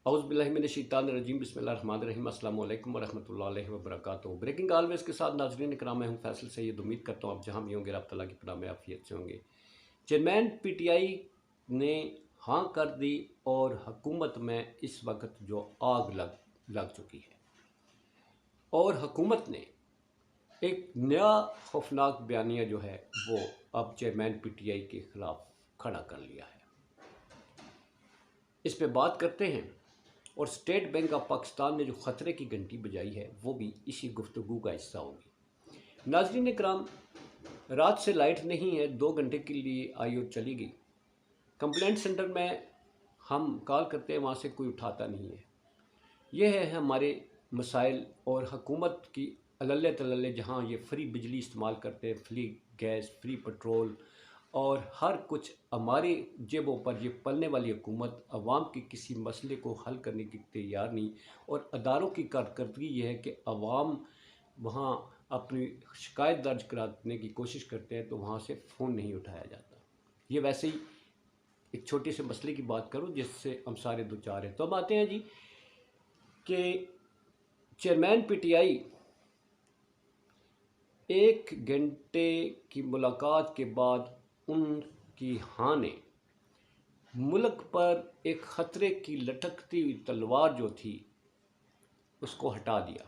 اعوذ باللہ من الشیطان الرجیم بسم اللہ الرحمن الرحیم السلام علیکم ورحمۃ اللہ وبرکاتہ۔ بریکنگ آلویز کے ساتھ ناظرین کرام، میں ہوں فیصل سید۔ امید کرتا ہوں آپ جہاں بھی ہوں گے رب تعالیٰ کی پناہ میں عافیت سے ہوں گے۔ چیئرمین پی ٹی آئی نے ہاں کر دی اور حکومت میں اس وقت جو آگ لگ چکی ہے، اور حکومت نے ایک نیا خوفناک بیانیہ جو ہے وہ اب چیئرمین پی ٹی آئی کے خلاف کھڑا کر لیا ہے۔ اس پہ بات کرتے ہیں، اور اسٹیٹ بینک آف پاکستان نے جو خطرے کی گھنٹی بجائی ہے وہ بھی اسی گفتگو کا حصہ ہوگی۔ ناظرین کرام، رات سے لائٹ نہیں ہے، 2 گھنٹے کے لیے آئی اور چلی گئی۔ کمپلینٹ سینٹر میں ہم کال کرتے ہیں، وہاں سے کوئی اٹھاتا نہیں ہے۔ یہ ہے ہمارے مسائل، اور حکومت کی عللے تللے جہاں یہ فری بجلی استعمال کرتے ہیں، فری گیس، فری پٹرول اور ہر کچھ ہماری جیبوں پر یہ پلنے والی حکومت عوام کے کسی مسئلے کو حل کرنے کی تیار نہیں، اور اداروں کی کارکردگی یہ ہے کہ عوام وہاں اپنی شکایت درج کرانے کی کوشش کرتے ہیں تو وہاں سے فون نہیں اٹھایا جاتا۔ یہ ویسے ہی ایک چھوٹے سے مسئلے کی بات کروں جس سے ہم سارے دوچار ہیں۔ تو اب آتے ہیں جی کہ چیئرمین پی ٹی آئی 1 گھنٹے کی ملاقات کے بعد ان کی ہاں نے ملک پر ایک خطرے کی لٹکتی ہوئی تلوار جو تھی اس کو ہٹا دیا۔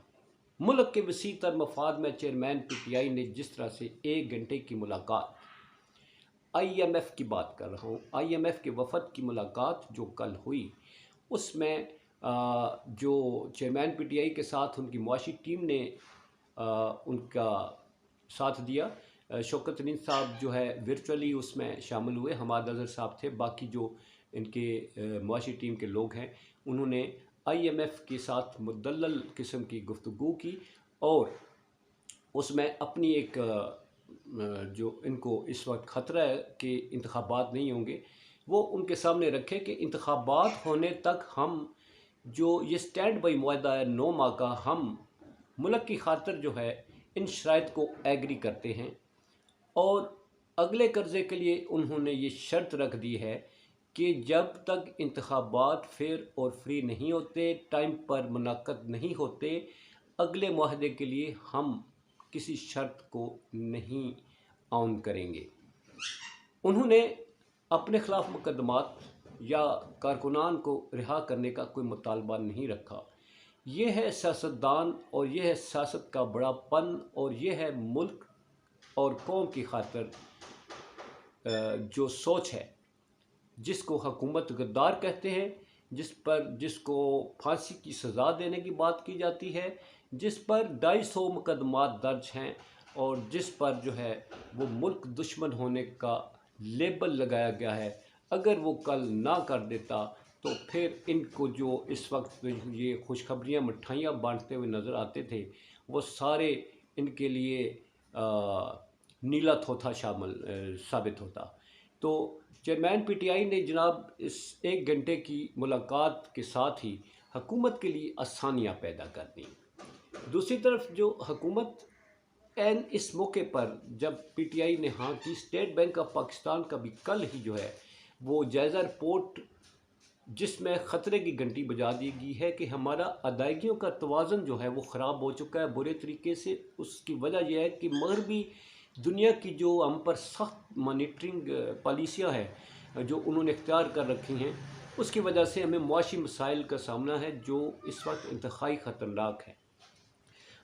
ملک کے وسیع تر مفاد میں چیئرمین پی ٹی آئی نے جس طرح سے 1 گھنٹے کی ملاقات، آئی ایم ایف کی بات کر رہا ہوں، آئی ایم ایف کے وفد کی ملاقات جو کل ہوئی، اس میں جو چیئرمین پی ٹی آئی کے ساتھ ان کی معاشی ٹیم نے ان کا ساتھ دیا۔ شوکت ترین صاحب جو ہے ورچولی اس میں شامل ہوئے، حماد اظہر صاحب تھے، باقی جو ان کے معاشی ٹیم کے لوگ ہیں انہوں نے آئی ایم ایف کے ساتھ مدلل قسم کی گفتگو کی، اور اس میں اپنی ایک جو ان کو اس وقت خطرہ ہے کہ انتخابات نہیں ہوں گے، وہ ان کے سامنے رکھے کہ انتخابات ہونے تک ہم جو یہ سٹینڈ بائی معاہدہ ہے 9 ماہ کا، ہم ملک کی خاطر جو ہے ان شرائط کو ایگری کرتے ہیں، اور اگلے قرضے کے لیے انہوں نے یہ شرط رکھ دی ہے کہ جب تک انتخابات فیئر اور فری نہیں ہوتے، ٹائم پر منعقد نہیں ہوتے، اگلے معاہدے کے لیے ہم کسی شرط کو نہیں عون کریں گے۔ انہوں نے اپنے خلاف مقدمات یا کارکنان کو رہا کرنے کا کوئی مطالبہ نہیں رکھا۔ یہ ہے سیاستدان، اور یہ ہے سیاست کا بڑا پن، اور یہ ہے ملک اور قوم کی خاطر جو سوچ ہے، جس کو حکومت غدار کہتے ہیں، جس کو پھانسی کی سزا دینے کی بات کی جاتی ہے، جس پر 250 مقدمات درج ہیں، اور جس پر جو ہے وہ ملک دشمن ہونے کا لیبل لگایا گیا ہے۔ اگر وہ کل نہ کر دیتا تو پھر ان کو جو اس وقت یہ خوشخبریاں مٹھائیاں بانٹتے ہوئے نظر آتے تھے، وہ سارے ان کے لیے نیلا تھوتھا ثابت ہوتا۔ تو چیئرمین پی ٹی آئی نے جناب اس 1 گھنٹے کی ملاقات کے ساتھ ہی حکومت کے لیے آسانیاں پیدا کر دیں۔ دوسری طرف جو حکومت اس موقع پر جب پی ٹی آئی نے ہاں کی، اسٹیٹ بینک آف پاکستان کا بھی کل ہی جو ہے وہ جائزہ رپورٹ، جس میں خطرے کی گھنٹی بجا دی گئی ہے کہ ہمارا ادائیگیوں کا توازن جو ہے وہ خراب ہو چکا ہے برے طریقے سے۔ اس کی وجہ یہ ہے کہ مغربی دنیا کی جو ہم پر سخت مانیٹرنگ پالیسیاں ہیں جو انہوں نے اختیار کر رکھی ہیں، اس کی وجہ سے ہمیں معاشی مسائل کا سامنا ہے جو اس وقت انتہائی خطرناک ہے۔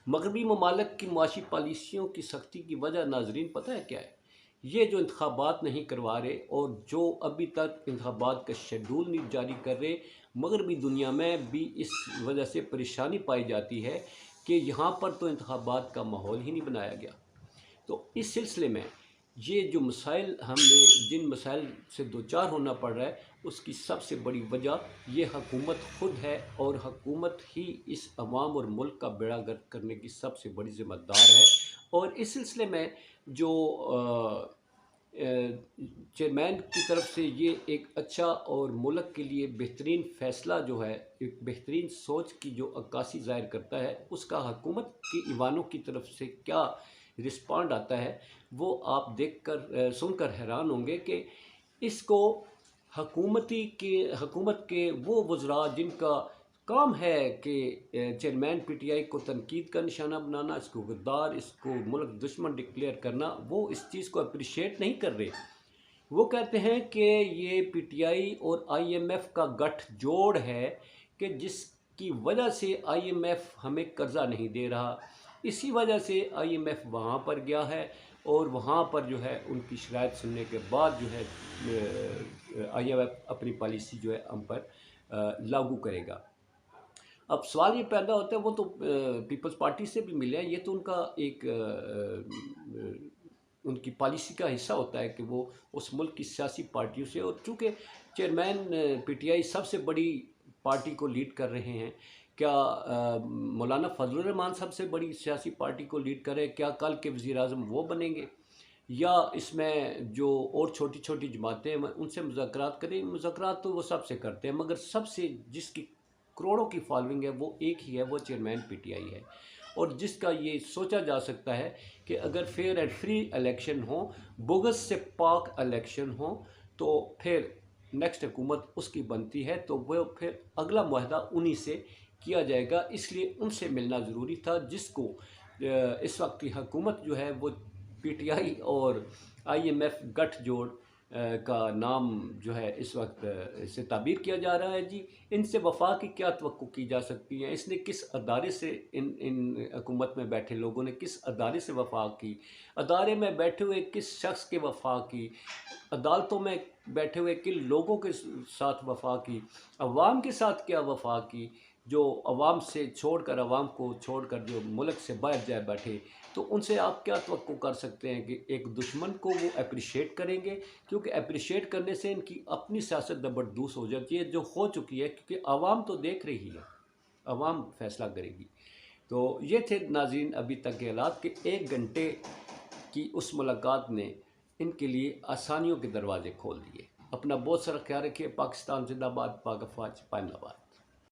مغربی ممالک کی معاشی پالیسیوں کی سختی کی وجہ ناظرین پتہ ہے کیا ہے؟ یہ جو انتخابات نہیں کروا رہے، اور جو ابھی تک انتخابات کا شیڈول نہیں جاری کر رہے، مغربی دنیا میں بھی اس وجہ سے پریشانی پائی جاتی ہے کہ یہاں پر تو انتخابات کا ماحول ہی نہیں بنایا گیا۔ تو اس سلسلے میں یہ جو مسائل جن مسائل سے دوچار ہونا پڑ رہا ہے، اس کی سب سے بڑی وجہ یہ حکومت خود ہے، اور حکومت ہی اس عوام اور ملک کا بیڑا گرک کرنے کی سب سے بڑی ذمہ دار ہے۔ اور اس سلسلے میں جو چیئرمین کی طرف سے یہ ایک اچھا اور ملک کے لیے بہترین فیصلہ جو ہے، ایک بہترین سوچ کی جو عکاسی ظاہر کرتا ہے، اس کا حکومت کی ایوانوں کی طرف سے کیا رسپانڈ آتا ہے، وہ آپ دیکھ کر سن کر حیران ہوں گے کہ اس کو حکومت کے وہ وزراء جن کا کام ہے کہ چیئرمین پی ٹی آئی کو تنقید کا نشانہ بنانا، اس کو غدار، اس کو ملک دشمن ڈکلیئر کرنا، وہ اس چیز کو اپریشیٹ نہیں کر رہے۔ وہ کہتے ہیں کہ یہ پی ٹی آئی اور آئی ایم ایف کا گٹھ جوڑ ہے کہ جس کی وجہ سے آئی ایم ایف ہمیں قرضہ نہیں دے رہا، اسی وجہ سے آئی ایم ایف وہاں پر گیا ہے اور وہاں پر جو ہے ان کی شکایت سننے کے بعد جو ہے آئی ایم ایف اپنی پالیسی جو ہے ہم پر لاگو کرے گا۔ اب سوال یہ پیدا ہوتا ہے، وہ تو پیپلز پارٹی سے بھی ملے ہیں، یہ تو ان کا ایک ان کی پالیسی کا حصہ ہوتا ہے کہ وہ اس ملک کی سیاسی پارٹیوں سے، اور چونکہ چیئرمین پی ٹی آئی سب سے بڑی پارٹی کو لیڈ کر رہے ہیں، کیا مولانا فضل الرحمان سب سے بڑی سیاسی پارٹی کو لیڈ کر رہے ہیں، کیا کل کے وزیر اعظم وہ بنیں گے، یا اس میں جو اور چھوٹی چھوٹی جماعتیں ہیں ان سے مذاکرات کریں؟ مذاکرات تو وہ سب سے کرتے ہیں، مگر سب سے جس کی کروڑوں کی فالوئنگ ہے وہ ایک ہی ہے، وہ چیئرمین پی ٹی آئی ہے، اور جس کا یہ سوچا جا سکتا ہے کہ اگر فیئر اینڈ فری الیکشن ہوں، بغض سے پاک الیکشن ہوں، تو پھر نیکسٹ حکومت اس کی بنتی ہے، تو وہ پھر اگلا معاہدہ انہی سے کیا جائے گا۔ اس لیے ان سے ملنا ضروری تھا، جس کو اس وقت کی حکومت جو ہے وہ پی ٹی آئی اور آئی ایم ایف گٹھ جوڑ کا نام جو ہے اس وقت سے تعبیر کیا جا رہا ہے۔ جی ان سے وفا کی کیا توقع کی جا سکتی ہے؟ اس نے کس ادارے سے ان حکومت میں بیٹھے لوگوں نے کس ادارے سے وفا کی؟ ادارے میں بیٹھے ہوئے کس شخص کے وفا کی؟ عدالتوں میں بیٹھے ہوئے کن لوگوں کے ساتھ وفا کی؟ عوام کے ساتھ کیا وفا کی؟ جو عوام سے چھوڑ کر، عوام کو چھوڑ کر جو ملک سے باہر جائے بیٹھے، تو ان سے آپ کیا توقع کر سکتے ہیں کہ ایک دشمن کو وہ اپریشیٹ کریں گے؟ کیونکہ اپریشیٹ کرنے سے ان کی اپنی سیاست زبردوز ہو جاتی ہے، جو ہو چکی ہے، کیونکہ عوام تو دیکھ رہی ہے، عوام فیصلہ کرے گی۔ تو یہ تھے ناظرین ابھی تک کے حالات کہ 1 گھنٹے کی اس ملاقات نے ان کے لیے آسانیوں کے دروازے کھول دیے۔ اپنا بہت سارا خیال رکھیے۔ پاکستان زندہ باد، پاک افواج، پائند آباد۔